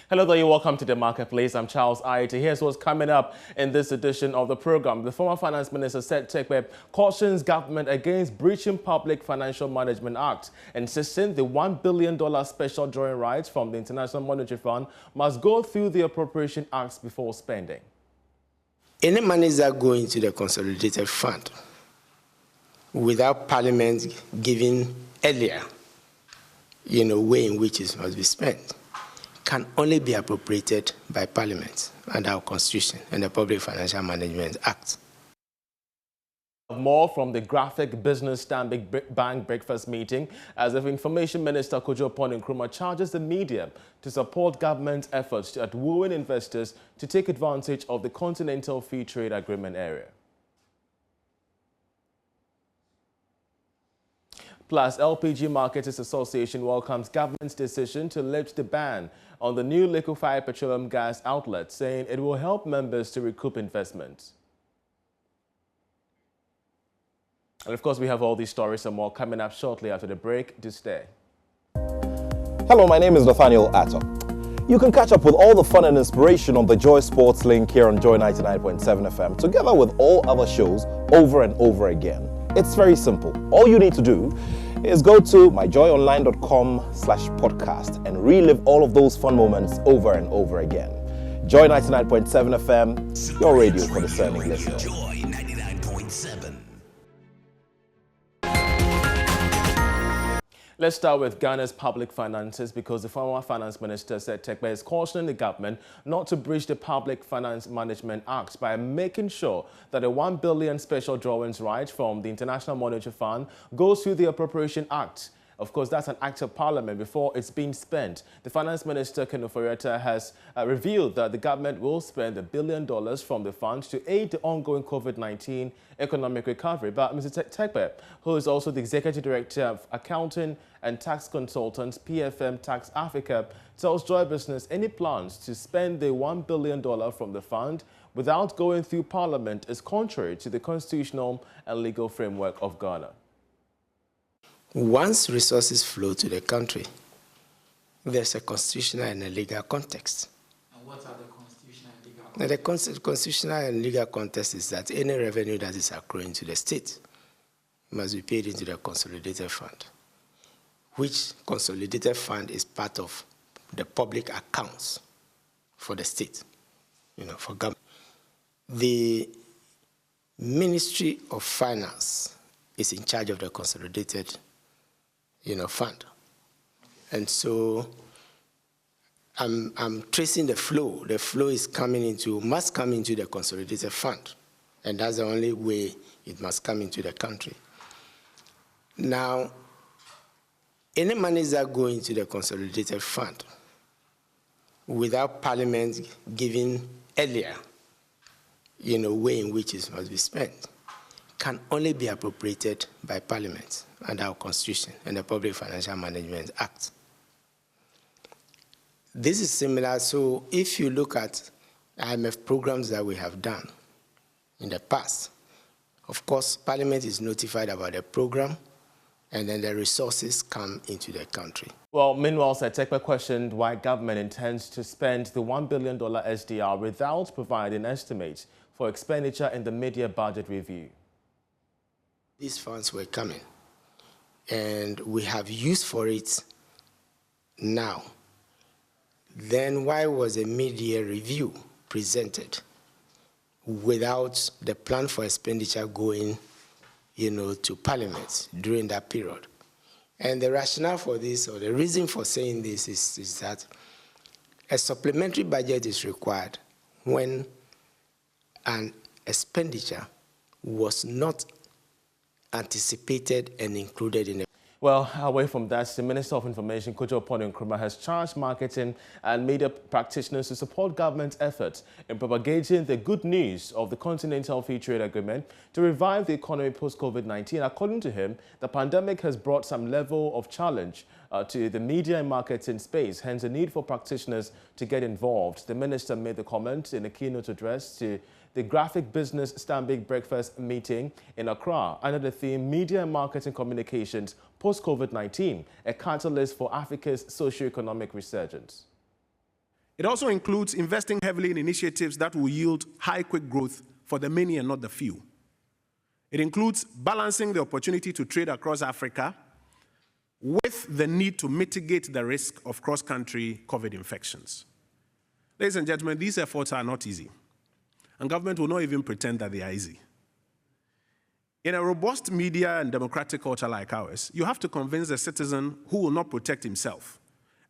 Hello there, you're welcome to the Marketplace. I'm Charles Ayete. Here's what's coming up in this edition of the program. The former Finance Minister said Tekpe cautions government against breaching Public Financial Management Act, insisting the $1 billion special drawing rights from the International Monetary Fund must go through the Appropriation Acts before spending. Any monies that go into the Consolidated Fund without Parliament giving earlier, way in which it must be spent, can only be appropriated by Parliament under our Constitution and the Public Financial Management Act. More from the Graphic Business Stanbic Bank breakfast meeting, as if Information Minister Kojo Nkrumah charges the media to support government's efforts at wooing investors to take advantage of the Continental Free Trade Agreement area. Plus, LPG Marketers Association welcomes government's decision to lift the ban on the new liquefied petroleum gas outlet, saying it will help members to recoup investments. And of course, we have all these stories and more coming up shortly after the break. Do stay. Hello, my name is Nathaniel Atto. You can catch up with all the fun and inspiration on the Joy Sports link here on Joy 99.7 FM, together with all other shows over and over again. It's very simple. All you need to do is go to myjoyonline.com/podcast and relive all of those fun moments over and over again. Joy 99.7 FM, your radio for discerning listeners. Joy 99.7. Let's start with Ghana's public finances, because the former finance minister said Tekpe is cautioning the government not to breach the Public Finance Management Act by making sure that the $1 billion special drawings right from the International Monetary Fund goes through the Appropriation Act. Of course, that's an act of parliament before it's being spent. The finance minister, Ken Oforiatta, has revealed that the government will spend $1 billion from the fund to aid the ongoing COVID-19 economic recovery. But Mr. Tekpe, who is also the Executive Director of Accounting and Tax Consultants, PFM Tax Africa, tells Joy Business any plans to spend the $1 billion from the fund without going through parliament is contrary to the constitutional and legal framework of Ghana. Once resources flow to the country, there's a constitutional and a legal context. And what are the constitutional and legal contexts? Now, the constitutional and legal context is that any revenue that is accruing to the state must be paid into the Consolidated Fund, which Consolidated Fund is part of the public accounts for the state, for government. The Ministry of Finance is in charge of the Consolidated fund. And so I'm tracing the flow. The flow is must come into the Consolidated Fund. And that's the only way it must come into the country. Now, any monies that go into the Consolidated Fund without Parliament giving earlier, way in which it must be spent, can only be appropriated by Parliament under our Constitution and the Public Financial Management Act. This is similar. So if you look at IMF programs that we have done in the past, of course, Parliament is notified about the program, and then the resources come into the country. Well, meanwhile, Tekpe questioned why government intends to spend the $1 billion SDR without providing estimates for expenditure in the mid-year budget review. These funds were coming, and we have use for it now. Then why was a mid-year review presented without the plan for expenditure going, to Parliament during that period? And the rationale for this, or the reason for saying this, is that a supplementary budget is required when an expenditure was not anticipated and included in it. Well, away from that, the Minister of Information, Kojo Nkrumah, has charged marketing and media practitioners to support government's efforts in propagating the good news of the Continental Free Trade Agreement to revive the economy post-COVID-19. According to him, the pandemic has brought some level of challenge to the media and marketing space, hence the need for practitioners to get involved. The minister made the comment in a keynote address to the Graphic Business Stanbic breakfast meeting in Accra under the theme Media and Marketing Communications Post-COVID-19, a catalyst for Africa's socio-economic resurgence. It also includes investing heavily in initiatives that will yield high, quick growth for the many and not the few. It includes balancing the opportunity to trade across Africa with the need to mitigate the risk of cross-country COVID infections. Ladies and gentlemen, these efforts are not easy, and government will not even pretend that they are easy. In a robust media and democratic culture like ours, you have to convince a citizen who will not protect himself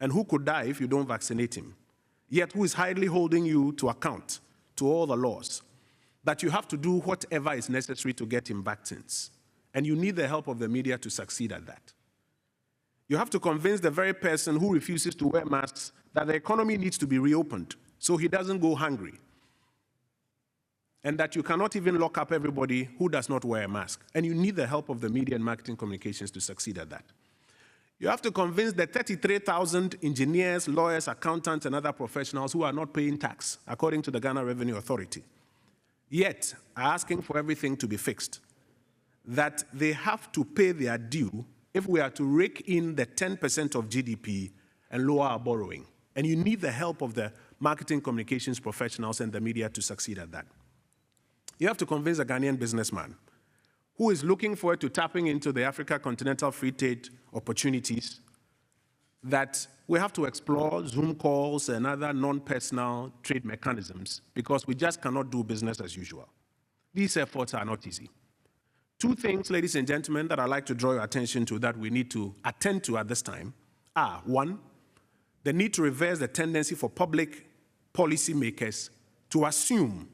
and who could die if you don't vaccinate him, yet who is highly holding you to account to all the laws, that you have to do whatever is necessary to get him vaccines. And you need the help of the media to succeed at that. You have to convince the very person who refuses to wear masks that the economy needs to be reopened so he doesn't go hungry, and that you cannot even lock up everybody who does not wear a mask. And you need the help of the media and marketing communications to succeed at that. You have to convince the 33,000 engineers, lawyers, accountants, and other professionals who are not paying tax, according to the Ghana Revenue Authority, yet are asking for everything to be fixed, that they have to pay their due if we are to rake in the 10% of GDP and lower our borrowing. And you need the help of the marketing communications professionals and the media to succeed at that. You have to convince a Ghanaian businessman who is looking forward to tapping into the Africa continental free trade opportunities that we have to explore Zoom calls and other non-personal trade mechanisms because we just cannot do business as usual. These efforts are not easy. Two things, ladies and gentlemen, that I'd like to draw your attention to that we need to attend to at this time are, one, the need to reverse the tendency for public policymakers to assume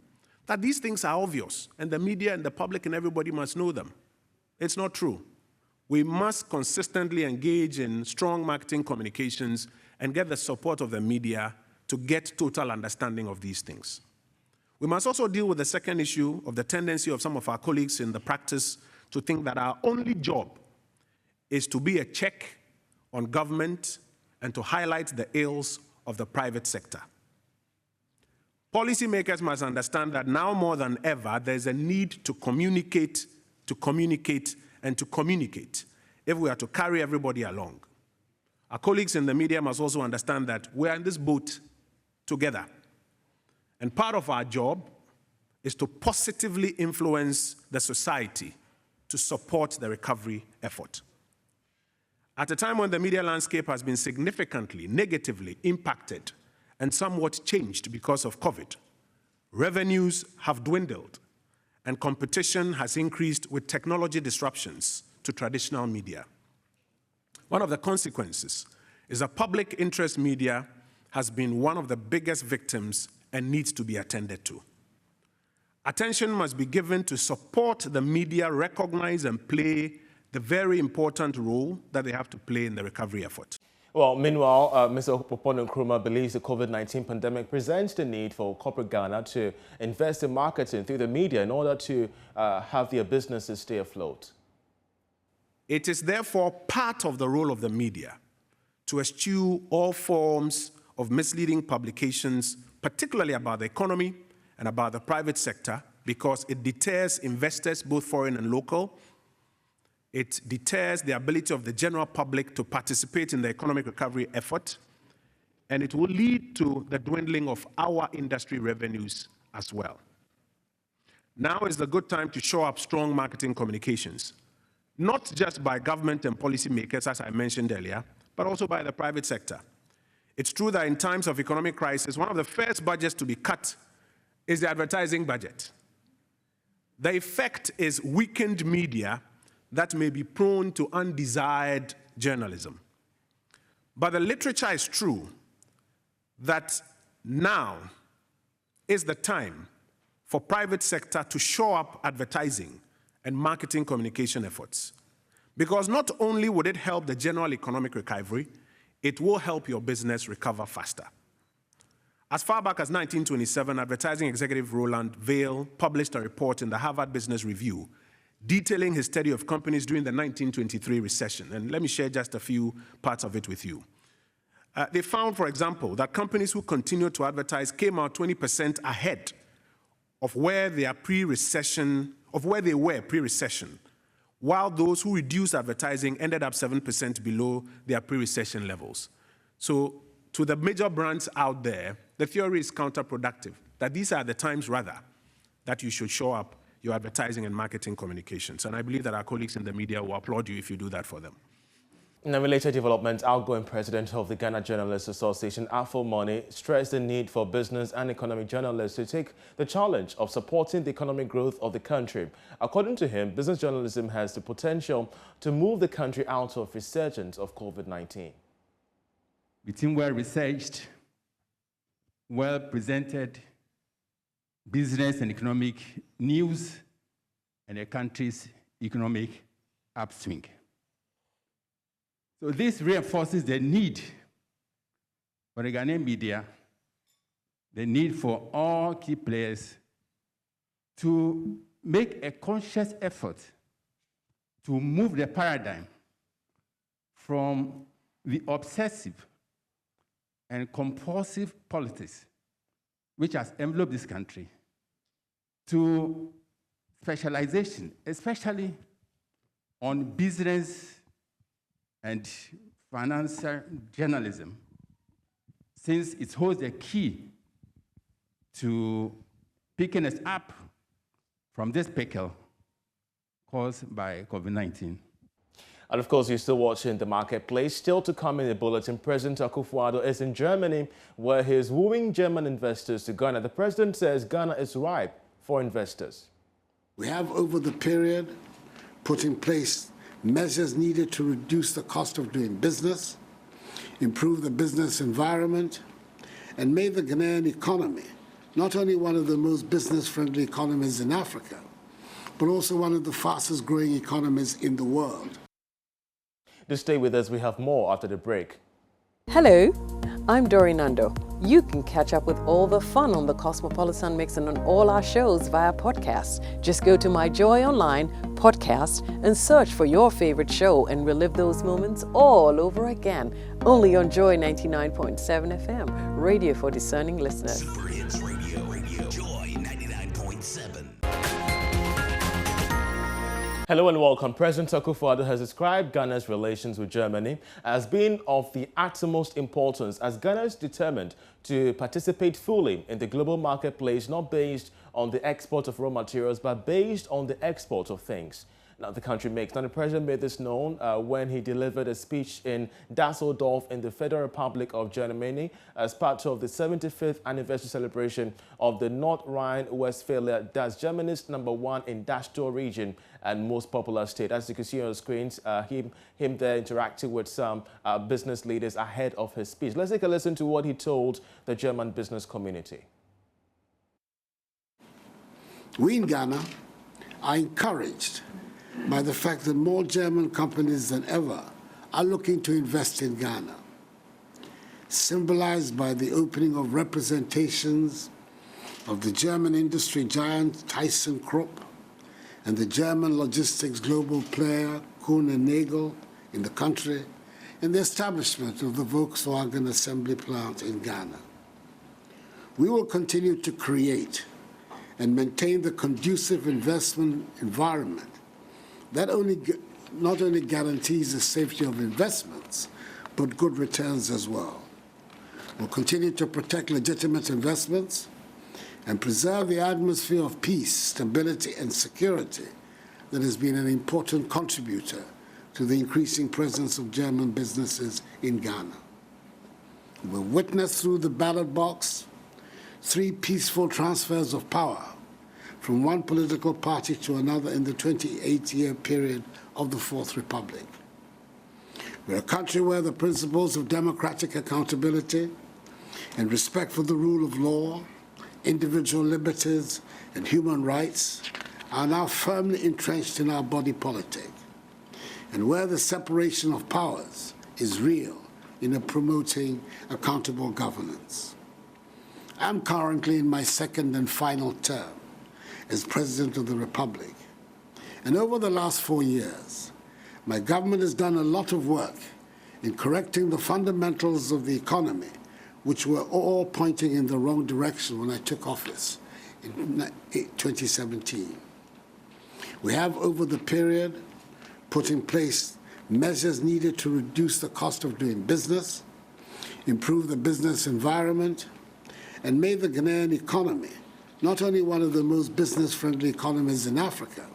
that these things are obvious and the media and the public and everybody must know them. It's not true. We must consistently engage in strong marketing communications and get the support of the media to get total understanding of these things. We must also deal with the second issue of the tendency of some of our colleagues in the practice to think that our only job is to be a check on government and to highlight the ills of the private sector. Policymakers must understand that now more than ever, there's a need to communicate, and to communicate if we are to carry everybody along. Our colleagues in the media must also understand that we are in this boat together. And part of our job is to positively influence the society to support the recovery effort. At a time when the media landscape has been significantly, negatively impacted and somewhat changed because of COVID, revenues have dwindled and competition has increased with technology disruptions to traditional media. One of the consequences is that public interest media has been one of the biggest victims and needs to be attended to. Attention must be given to support the media recognize and play the very important role that they have to play in the recovery effort. Well, meanwhile, Mr. Popon Nkrumah believes the COVID-19 pandemic presents the need for corporate Ghana to invest in marketing through the media in order to have their businesses stay afloat. It is therefore part of the role of the media to eschew all forms of misleading publications, particularly about the economy and about the private sector, because it deters investors, both foreign and local. It deters the ability of the general public to participate in the economic recovery effort, and it will lead to the dwindling of our industry revenues as well. Now is the good time to show up strong marketing communications, not just by government and policymakers, as I mentioned earlier, but also by the private sector. It's true that in times of economic crisis, one of the first budgets to be cut is the advertising budget. The effect is weakened media that may be prone to undesired journalism. But the literature is true that now is the time for private sector to show up advertising and marketing communication efforts. Because not only would it help the general economic recovery, it will help your business recover faster. As far back as 1927, advertising executive Roland Vail published a report in the Harvard Business Review detailing his study of companies during the 1923 recession. And let me share just a few parts of it with you. They found, for example, that companies who continued to advertise came out 20% ahead of where they were pre-recession, while those who reduced advertising ended up 7% below their pre-recession levels. So to the major brands out there, the theory is counterproductive, that these are the times, rather, that you should show up your advertising and marketing communications. And I believe that our colleagues in the media will applaud you if you do that for them. In a related development, outgoing president of the Ghana Journalists Association, Afo Money, stressed the need for business and economic journalists to take the challenge of supporting the economic growth of the country. According to him, business journalism has the potential to move the country out of resurgence of COVID-19. Between well-researched, well-presented business and economic news and a country's economic upswing. So this reinforces the need for the Ghanaian media, the need for all key players to make a conscious effort to move the paradigm from the obsessive and compulsive politics which has enveloped this country to specialization, especially on business and financial journalism, since it holds the key to picking us up from this pickle caused by COVID-19. And of course, you're still watching The Marketplace. Still to come in the bulletin, President Akufo-Addo is in Germany, where he is wooing German investors to Ghana. The president says Ghana is ripe for investors. We have, over the period, put in place measures needed to reduce the cost of doing business, improve the business environment, and made the Ghanaian economy not only one of the most business-friendly economies in Africa, but also one of the fastest-growing economies in the world. To stay with us, we have more after the break. Hello, I'm Dori Nando. You can catch up with all the fun on the Cosmopolitan Mix and on all our shows via podcast. Just go to My Joy Online podcast and search for your favorite show and relive those moments all over again. Only on Joy 99.7 FM, radio for discerning listeners. Super Hits Radio, Joy 99.7. Hello and welcome. President Akufo-Addo has described Ghana's relations with Germany as being of the utmost importance, as Ghana is determined to participate fully in the global marketplace, not based on the export of raw materials, but based on the export of things. Now, the country makes. Now, the president made this known when he delivered a speech in Dusseldorf in the Federal Republic of Germany as part of the 75th anniversary celebration of the North Rhine-Westphalia, that's Germany's #1 industrial region and most popular state. As you can see on the screens, him there interacting with some business leaders ahead of his speech. Let's take a listen to what he told the German business community. We in Ghana are encouraged by the fact that more German companies than ever are looking to invest in Ghana, symbolized by the opening of representations of the German industry giant ThyssenKrupp and the German logistics global player Kuhn & Nagel in the country, and the establishment of the Volkswagen assembly plant in Ghana. We will continue to create and maintain the conducive investment environment that not only guarantees the safety of investments, but good returns as well. We'll continue to protect legitimate investments and preserve the atmosphere of peace, stability, and security that has been an important contributor to the increasing presence of German businesses in Ghana. We'll witness through the ballot box 3 peaceful transfers of power from one political party to another in the 28-year period of the Fourth Republic. We're a country where the principles of democratic accountability and respect for the rule of law, individual liberties, and human rights are now firmly entrenched in our body politic, and where the separation of powers is real in promoting accountable governance. I'm currently in my second and final term as President of the Republic. And over the last 4 years, my government has done a lot of work in correcting the fundamentals of the economy, which were all pointing in the wrong direction when I took office in 2017. We have, over the period, put in place measures needed to reduce the cost of doing business, improve the business environment, and made the Ghanaian economy not only one of the most business-friendly economies in Africa,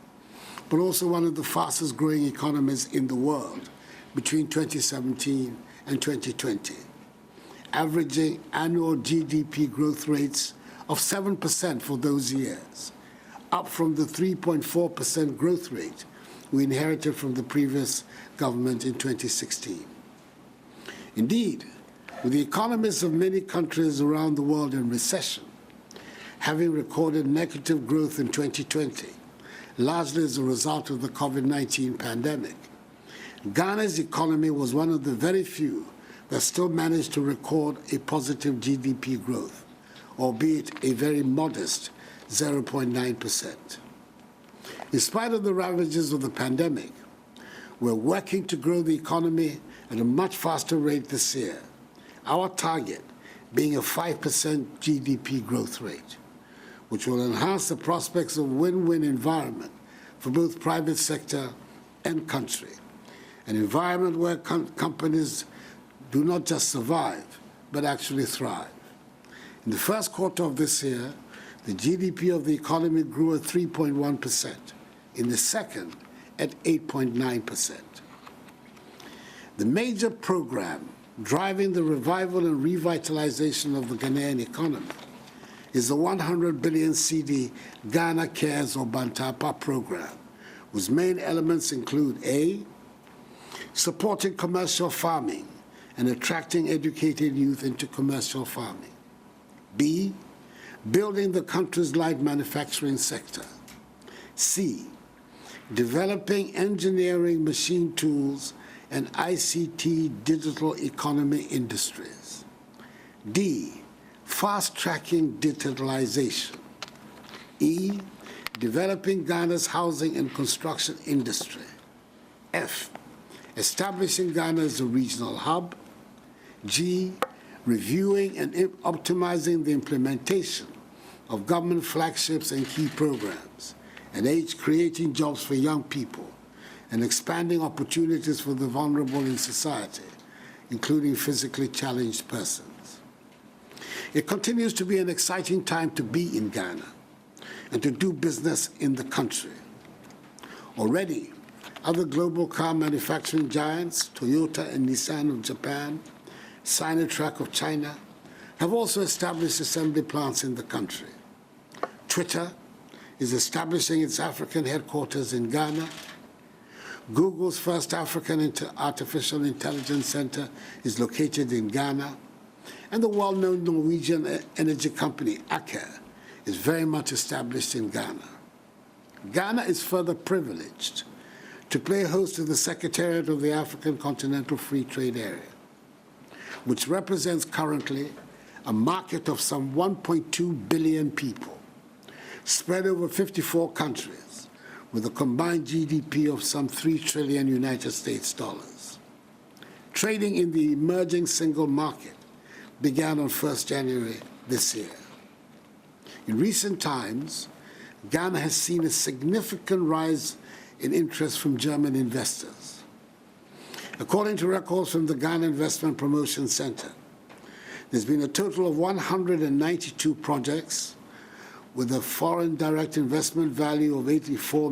but also one of the fastest-growing economies in the world between 2017 and 2020, averaging annual GDP growth rates of 7% for those years, up from the 3.4% growth rate we inherited from the previous government in 2016. Indeed, with the economies of many countries around the world in recession, having recorded negative growth in 2020, largely as a result of the COVID-19 pandemic, Ghana's economy was one of the very few that still managed to record a positive GDP growth, albeit a very modest 0.9%. In spite of the ravages of the pandemic, we're working to grow the economy at a much faster rate this year, our target being a 5% GDP growth rate, which will enhance the prospects of win-win environment for both private sector and country, an environment where companies do not just survive, but actually thrive. In the first quarter of this year, the GDP of the economy grew at 3.1%, in the second at 8.9%. The major program driving the revival and revitalization of the Ghanaian economy is the 100 billion cedi Ghana Cares or Bantapa program, whose main elements include A, supporting commercial farming and attracting educated youth into commercial farming. B, building the country's light manufacturing sector. C, developing engineering, machine tools, and ICT digital economy industries. D, fast-tracking digitalization. E, developing Ghana's housing and construction industry. F, establishing Ghana as a regional hub. G, reviewing and optimizing the implementation of government flagships and key programs. And H, creating jobs for young people and expanding opportunities for the vulnerable in society, including physically challenged persons. It continues to be an exciting time to be in Ghana and to do business in the country. Already, other global car manufacturing giants, Toyota and Nissan of Japan, Sinotruk of China, have also established assembly plants in the country. Twitter is establishing its African headquarters in Ghana. Google's first African Artificial Intelligence Center is located in Ghana. And the well-known Norwegian energy company, Aker, is very much established in Ghana. Ghana is further privileged to play host to the Secretariat of the African Continental Free Trade Area, which represents currently a market of some 1.2 billion people, spread over 54 countries, with a combined GDP of some 3 trillion United States dollars. Trading in the emerging single market began on 1st January this year. In recent times, Ghana has seen a significant rise in interest from German investors. According to records from the Ghana Investment Promotion Center, there's been a total of 192 projects with a foreign direct investment value of 84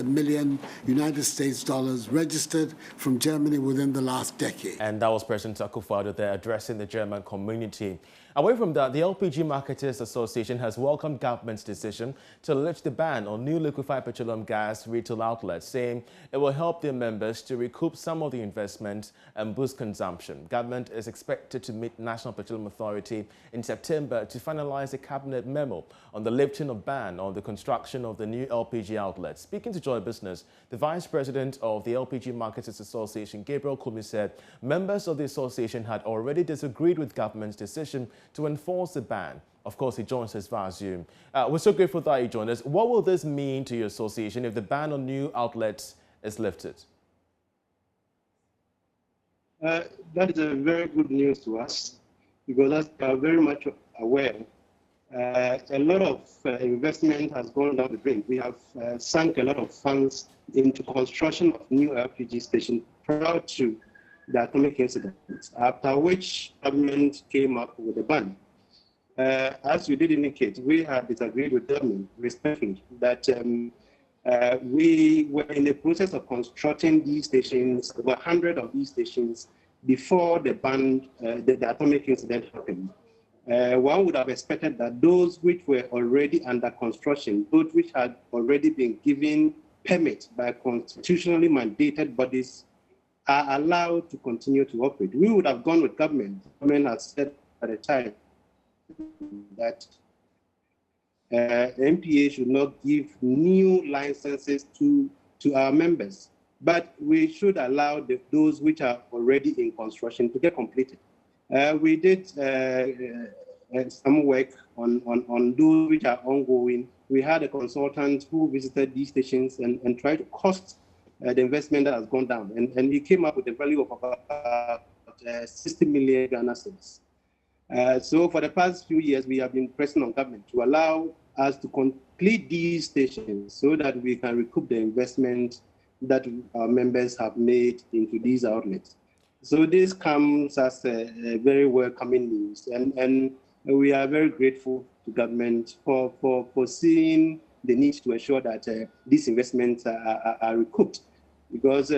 million United States dollars registered from Germany within the last decade. And that was President Akufo-Addo there addressing the German community. Away from that, the LPG Marketers Association has welcomed government's decision to lift the ban on new liquefied petroleum gas retail outlets, saying it will help their members to recoup some of the investment and boost consumption. Government is expected to meet National Petroleum Authority in September to finalize a cabinet memo on the lifting of ban on the construction of the new LPG outlets. Speaking to Joy Business, the Vice President of the LPG Marketers Association, Gabriel Kumi, said members of the association had already disagreed with government's decision to enforce the ban. Of course, he joins us via Zoom. We're so grateful that he joined us. What will this mean to your association if the ban on new outlets is lifted? That is a very good news to us, because we are very much aware a lot of investment has gone down the drain. We have sunk a lot of funds into construction of new LPG stations prior to the atomic incident, after which government came up with a ban. As you did indicate, we had disagreed with government respectfully that we were in the process of constructing these stations, over 100 of these stations, before the ban, the atomic incident happened. One would have expected that those which were already under construction, those which had already been given permits by constitutionally mandated bodies, are allowed to continue to operate. We would have gone with government. Government has said at the time that MPA should not give new licenses to our members, but we should allow those which are already in construction to get completed. We did some work on those which are ongoing. We had a consultant who visited these stations and tried to cost the investment that has gone down. And he came up with a value of about 60 million Ghana cedis. So for the past few years, we have been pressing on government to allow us to complete these stations so that we can recoup the investment that our members have made into these outlets. So this comes as a very welcoming news, and we are very grateful to government for seeing the need to ensure that these investments are recouped, because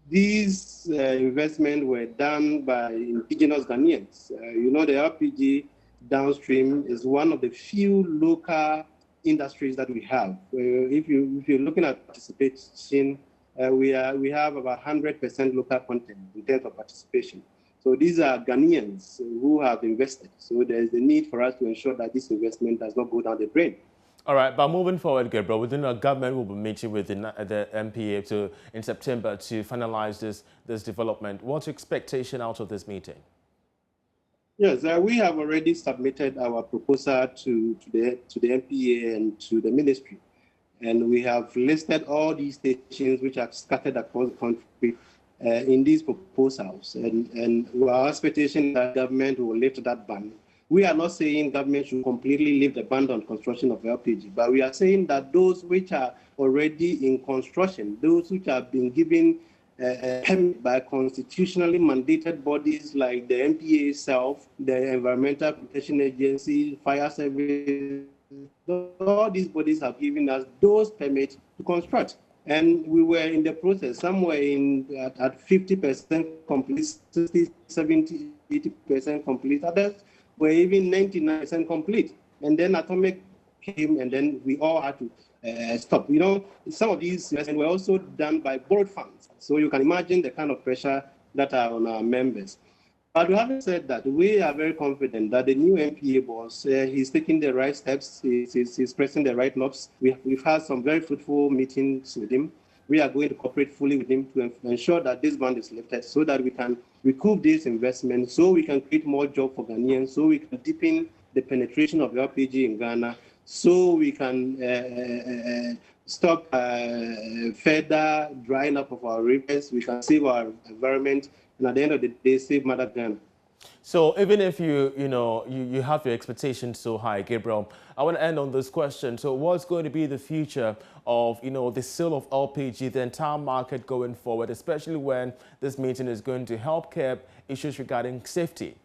these investments were done by indigenous Ghanaians. You know, the LPG downstream is one of the few local industries that we have. If you're looking at participation, we have about 100% local content in terms of participation. So these are Ghanaians who have invested. So there's the need for us to ensure that this investment does not go down the drain. All right, but moving forward, Gabriel, within our government will be meeting with the MPA in September to finalize this development. What's your expectation out of this meeting? Yes, we have already submitted our proposal to the MPA and to the ministry. And we have listed all these stations which are scattered across the country in these proposals. And our expectation that government will lift that ban. We are not saying government should completely lift the ban on construction of LPG, but we are saying that those which are already in construction, those which have been given permit by constitutionally mandated bodies like the MPA itself, the Environmental Protection Agency, Fire Service, all these bodies have given us those permits to construct. And we were in the process, somewhere at 50% complete, 60, 70, 80% complete. Others were even 99% complete. And then atomic came, and then we all had to stop. You know, some of these investments were also done by borrowed funds. So you can imagine the kind of pressure that are on our members. But having said that, we are very confident that the new MPA boss, he's taking the right steps, he's pressing the right knobs. We've had some very fruitful meetings with him. We are going to cooperate fully with him to ensure that this ban is lifted so that we can recoup this investment, so we can create more jobs for Ghanaians, so we can deepen the penetration of LPG in Ghana, so we can stop further drying up of our rivers, we can save our environment, and at the end of the day, save Mother Ghana. So even if you have your expectations so high, Gabriel, I want to end on this question. So what's going to be the future of, the sale of LPG, the entire market going forward, especially when this meeting is going to help curb issues regarding safety?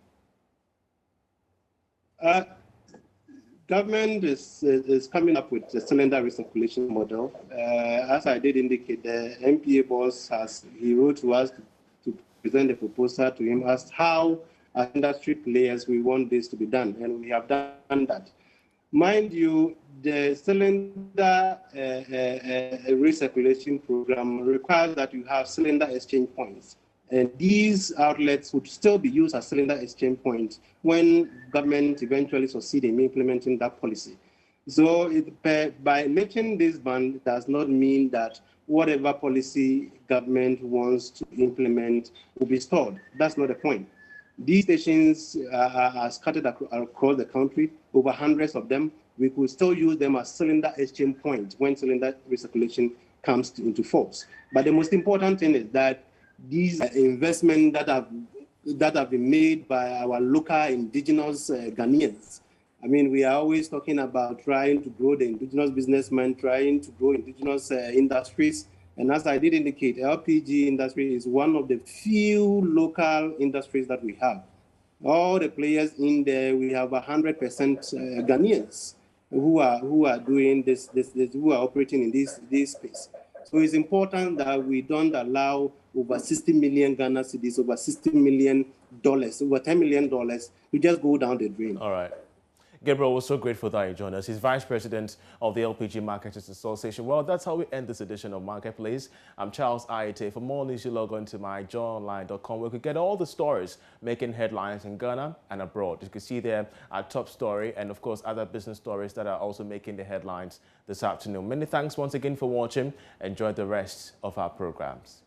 Government is coming up with a cylinder recirculation model. As I did indicate, the MPA boss he wrote to us to present a proposal to him as how as industry players we want this to be done, and we have done that. Mind you, the cylinder recirculation program requires that you have cylinder exchange points. And these outlets would still be used as cylinder exchange points when government eventually succeed in implementing that policy. So by lifting this ban does not mean that whatever policy government wants to implement will be stored. That's not the point. These stations are scattered across the country, over hundreds of them. We could still use them as cylinder exchange points when cylinder recirculation comes into force. But the most important thing is that these investments that have been made by our local indigenous Ghanaians. I mean, we are always talking about trying to grow the indigenous businessmen, trying to grow indigenous industries. And as I did indicate, LPG industry is one of the few local industries that we have. All the players in there, we have 100% Ghanaians who are doing this, who are operating in this space. So it's important that we don't allow over 60 million Ghana cedis, over $60 million, over $10 million to just go down the drain. All right. Gabriel, we're so grateful that you joined us. He's Vice President of the LPG Marketers Association. Well, that's how we end this edition of Marketplace. I'm Charles Aite. For more news, you log on to myjoyonline.com, where you can get all the stories making headlines in Ghana and abroad. You can see there our top story and, of course, other business stories that are also making the headlines this afternoon. Many thanks once again for watching. Enjoy the rest of our programs.